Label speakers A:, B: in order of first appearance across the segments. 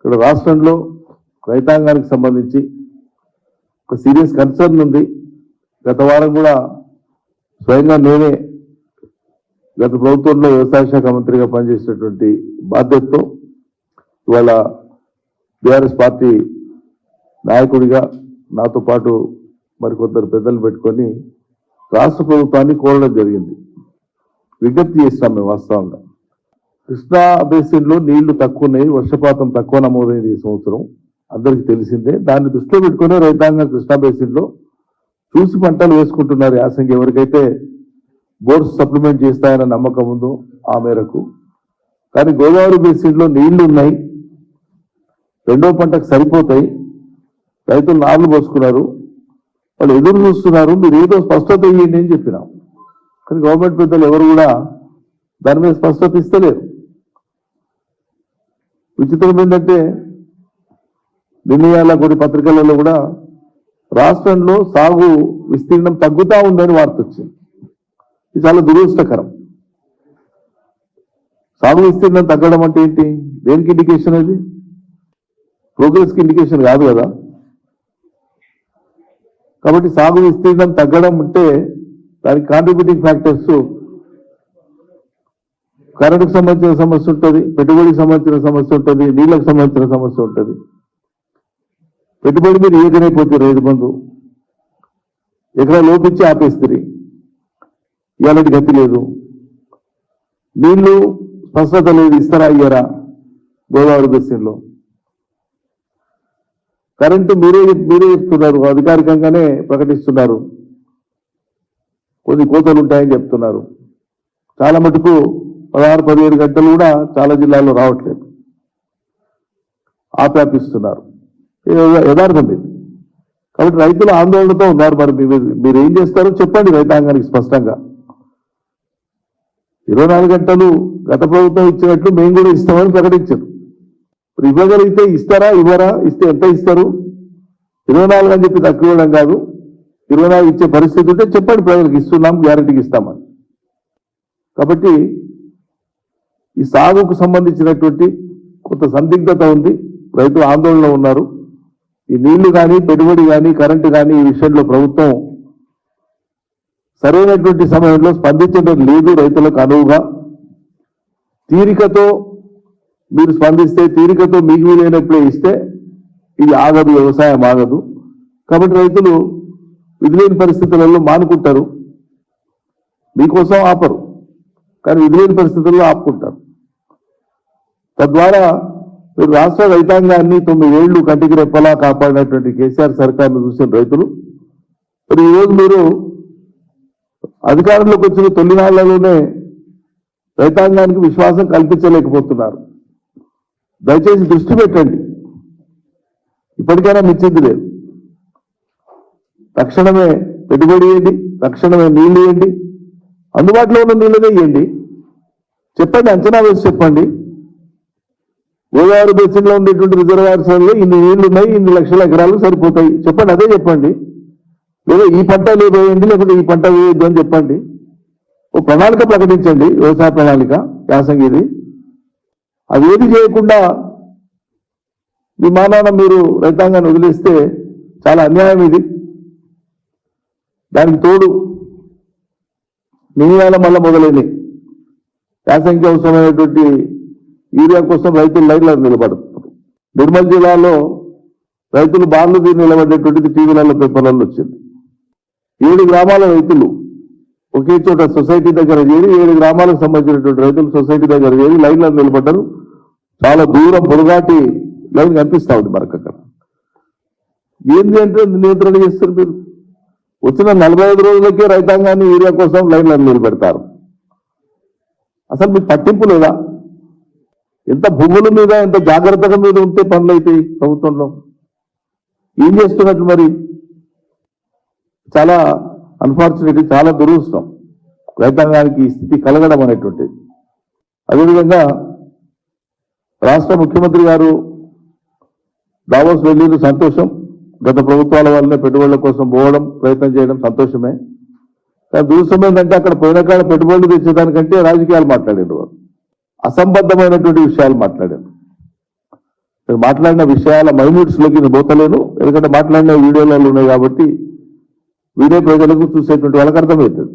A: ఇక్కడ రాష్ట్రంలో రైతాంగానికి సంబంధించి ఒక సీరియస్ కన్సర్న్ ఉంది. గత వారం కూడా స్వయంగా నేనే గత ప్రభుత్వంలో వ్యవసాయ శాఖ మంత్రిగా పనిచేసినటువంటి బాధ్యతతో ఇవాళ బీఆర్ఎస్ పార్టీ నాయకుడిగా నాతో పాటు మరికొందరు పెద్దలు పెట్టుకొని రాష్ట్ర ప్రభుత్వాన్ని కోరడం జరిగింది. విజ్ఞప్తి చేస్తాం మేము. వాస్తవంగా కృష్ణా బేసిన్లో నీళ్లు తక్కువ ఉన్నాయి, వర్షపాతం తక్కువ నమోదైంది ఈ సంవత్సరం, అందరికీ తెలిసిందే. దాన్ని దృష్టిలో పెట్టుకుని రైతాంగం కృష్ణా బేసిన్లో చూసి పంటలు వేసుకుంటున్నారు. యాసంగి ఎవరికైతే బోర్డ్స్ సప్లిమెంట్ చేస్తాయన్న నమ్మకం ఉందో ఆ మేరకు. కానీ గోదావరి బేసిన్లో నీళ్లు ఉన్నాయి, రెండో పంటకు సరిపోతాయి, రైతులు నార్లు పోసుకున్నారు, వాళ్ళు ఎదురు చూస్తున్నారు, మీరు ఏదో స్పష్టత ఇవ్వండి అని చెప్పినాం. కానీ గవర్నమెంట్ పెద్దలు ఎవరు కూడా దాని మీద స్పష్టత ఇస్తలేరు. విచిత్రం ఏంటంటే నిన్న కొన్ని పత్రికలలో కూడా రాష్ట్రంలో సాగు విస్తీర్ణం తగ్గుతా ఉందని వార్త వచ్చింది. ఇది చాలా దురదృష్టకరం. సాగు విస్తీర్ణం తగ్గడం అంటే ఏంటి? దేనికి ఇండికేషన్? అది ప్రోగ్రెస్కి ఇండికేషన్ కాదు కదా. కాబట్టి సాగు విస్తీర్ణం తగ్గడం అంటే దానికి కాంట్రిబ్యూటింగ్ ఫ్యాక్టర్స్ కరెంటుకు సంబంధించిన సమస్య ఉంటుంది, పెట్టుబడికి సంబంధించిన సమస్య ఉంటుంది, నీళ్లకు సంబంధించిన సమస్య ఉంటుంది. పెట్టుబడి మీరు ఏకనైపోతే రైతు బంధు ఎకరా లోపించి ఆపేస్తుంది, ఇలాంటి గతి లేదు. నీళ్లు స్పష్టత లేదు, ఇస్తారా అయ్యారా గోదావరి బేసిన్లో. కరెంటు మీరే చెప్తున్నారు, అధికారికంగానే ప్రకటిస్తున్నారు, కొన్ని కోతలు ఉంటాయని చెప్తున్నారు. చాలా మటుకు 16-17 గంటలు కూడా చాలా జిల్లాల్లో రావట్లేదు, ఆపాపిస్తున్నారు. యథార్థం ఇది. కాబట్టి రైతులు ఆందోళనతో ఉన్నారు. మరి మీరు ఏం చేస్తారో చెప్పండి రైతాంగానికి స్పష్టంగా. 24 గంటలు గత ప్రభుత్వం ఇచ్చినట్లు మేము కూడా ఇస్తామని ప్రకటించారు. ఇప్పుడు ఇవ్వగలిగితే ఇస్తారా, ఇవ్వరా, ఇస్తే ఎంత ఇస్తారు? 24 అని చెప్పి తక్కువ ఇవ్వడం కాదు, 24 ఇచ్చే పరిస్థితి ఉంటే చెప్పండి, ప్రజలకు ఇస్తున్నాం, గ్యారెంటీకి ఇస్తామని. కాబట్టి ఈ సాగుకు సంబంధించినటువంటి కొంత సందిగ్ధత ఉంది, రైతులు ఆందోళనలో ఉన్నారు. ఈ నీళ్లు కానీ, పెట్టుబడి కానీ, కరెంటు కానీ ఈ విషయంలో ప్రభుత్వం సరైనటువంటి సమయంలో స్పందించడం లేదు. రైతులకు అనువుగా తీరికతో మీరు స్పందిస్తే, తీరికతో మీకు వీలైనప్పుడే ఇస్తే ఇది ఆగదు, వ్యవసాయం ఆగదు. కాబట్టి రైతులు విధులేని పరిస్థితులలో మానుకుంటారు, మీకోసం ఆపరు, కానీ విధులేని పరిస్థితుల్లో ఆపుకుంటారు. తద్వారా మీరు రాష్ట్ర రైతాంగాన్ని 9 ఏళ్లు కంటికి రెప్పలా కాపాడినటువంటి కేసీఆర్ సర్కార్ను చూసిన రైతులు మరి ఈరోజు మీరు అధికారంలోకి వచ్చిన తొలి నాళ్లలోనే రైతాంగానికి విశ్వాసం కల్పించలేకపోతున్నారు. దయచేసి దృష్టి పెట్టండి, ఇప్పటికైనా మించింది లేదు. తక్షణమే పెట్టుబడి ఇవ్వండి, తక్షణమే నీళ్లు ఇవ్వండి, అందుబాటులో ఉన్న నీళ్ళనే ఇవ్వండి. చెప్పండి, అంచనా వేసి చెప్పండి. గోదావరి బేసిన్లో ఉండేటువంటి రిజర్వాయర్స్లో ఇన్ని నీళ్లు ఉన్నాయి, ఇన్ని లక్షల ఎకరాలు సరిపోతాయి చెప్పండి, అదే చెప్పండి. లేదా ఈ పంట వేయండి, లేకపోతే ఈ పంట వేయొద్దు అని చెప్పండి. ఓ ప్రణాళిక ప్రకటించండి, వ్యవసాయ ప్రణాళిక, యాసంగిది. అది ఏది చేయకుండా విమానాన్ని మీరు రైతాంగాన్ని వదిలేస్తే చాలా అన్యాయం ఇది. దానికి తోడు నియాల మళ్ళా మొదలైనవి. యాసంగి అవసరమైనటువంటి యూరియా కోసం రైతులు లైన్లో నిలబడుతున్నారు. నిర్మల్ జిల్లాలో రైతులు బార్లు తీరి నిలబడేటువంటిది టీవీలలో, పేపర్లలో వచ్చింది. 7 గ్రామాల రైతులు ఒకే చోట సొసైటీ దగ్గర చేరి, 7 గ్రామాలకు సంబంధించినటువంటి రైతులు సొసైటీ దగ్గర చేరి లైన్లో నిలబడ్డారు. చాలా దూరం పొరుగాటి లైన్ కనిపిస్తా ఉంది మనకు అక్కడ. ఏంటి అంటే నియంత్రణ చేస్తారు మీరు. వచ్చిన 45 రోజులకే రైతాంగాన్ని యూరియా కోసం లైన్లో నిలబెడతారు. అసలు మీకు పట్టింపు లేదా? ఎంత భూముల మీద, ఎంత జాగ్రత్తగా మీద ఉంటే పనులు అవుతాయి ప్రభుత్వంలో. ఏం చేస్తున్నట్టు మరి? చాలా అన్ఫార్చునేట్, చాలా దురదృష్టం రైతాంగానికి ఈ స్థితి కలగడం అనేటువంటిది. అదేవిధంగా రాష్ట్ర ముఖ్యమంత్రి గారు దావోస్ వెళ్ళేది సంతోషం. గత ప్రభుత్వాల వల్లనే పెట్టుబడుల కోసం పోవడం, ప్రయత్నం చేయడం సంతోషమే. కానీ దురదృష్టం ఏంటంటే అక్కడ పోయిన కాడ పెట్టుబడులు తెచ్చేదానికంటే రాజకీయాలు మాట్లాడారు, వారు అసంబద్ధమైనటువంటి విషయాలు మాట్లాడారు. నేను మాట్లాడిన విషయాల మైన్యూట్స్లోకి నేను పోతలేను, ఎందుకంటే మాట్లాడిన వీడియోలలో ఉన్నాయి కాబట్టి వీడియో ప్రజలకు చూసేటువంటి వాళ్ళకి అర్థమవుతుంది.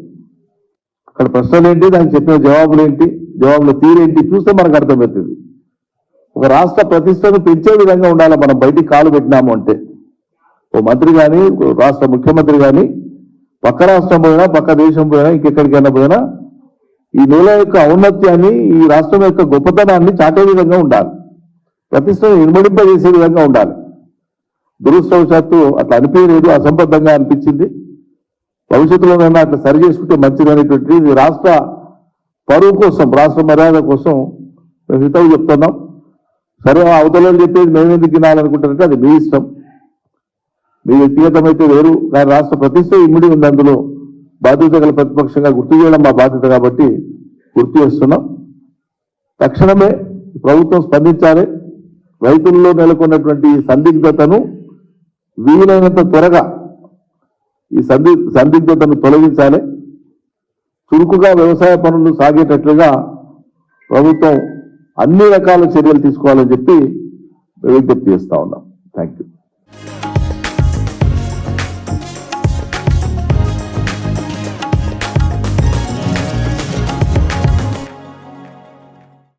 A: అక్కడ ప్రశ్నలు ఏంటి, దానికి చెప్పిన జవాబులు ఏంటి, జవాబుల తీరేంటి చూస్తే మనకు అర్థమవుతుంది. ఒక రాష్ట్ర ప్రతిష్టను పెంచే విధంగా ఉండాలి. మనం బయటికి కాలు పెట్టినాము అంటే ఓ మంత్రి కానీ రాష్ట్ర ముఖ్యమంత్రి కానీ పక్క రాష్ట్రం పోయినా పక్క దేశం పోయినా ఇంకెక్కడికైనా పోయినా ఈ నేల యొక్క ఔన్నత్యాన్ని, ఈ రాష్ట్రం యొక్క గొప్పతనాన్ని చాటే విధంగా ఉండాలి, ప్రతిష్టను ఇనుమడింపజేసే విధంగా ఉండాలి. దురదృష్టవశాత్తు అట్లా అనిపించలేదు, అసంబద్ధంగా అనిపించింది. భవిష్యత్తులోనైనా అట్లా సరి చేసుకుంటే మంచిదనేటువంటి ఇది రాష్ట్ర పరువు కోసం, రాష్ట్ర మర్యాద కోసం మేము హితవు చెప్తున్నాం. సరే అవతల చెప్పేది మేమెందుకు వినాలనుకుంటారంటే అది మీ ఇష్టం, మీ వ్యక్తిగతమైతే వేరు. కానీ రాష్ట్ర ప్రతిష్ట ఇమిడి ఉంది, అందులో బాధ్యత గల ప్రతిపక్షంగా గుర్తు చేయడం మా బాధ్యత కాబట్టి గుర్తు చేస్తున్నాం. తక్షణమే ప్రభుత్వం స్పందించాలి. రైతుల్లో నెలకొన్నటువంటి ఈ సందిగ్ధతను వీలైనంత త్వరగా ఈ సందిగ్ధతను తొలగించాలి. చురుకుగా వ్యవసాయ పనులు సాగేటట్లుగా ప్రభుత్వం అన్ని రకాల చర్యలు తీసుకోవాలని చెప్పి విజ్ఞప్తి చేస్తా ఉన్నాం. Thank you.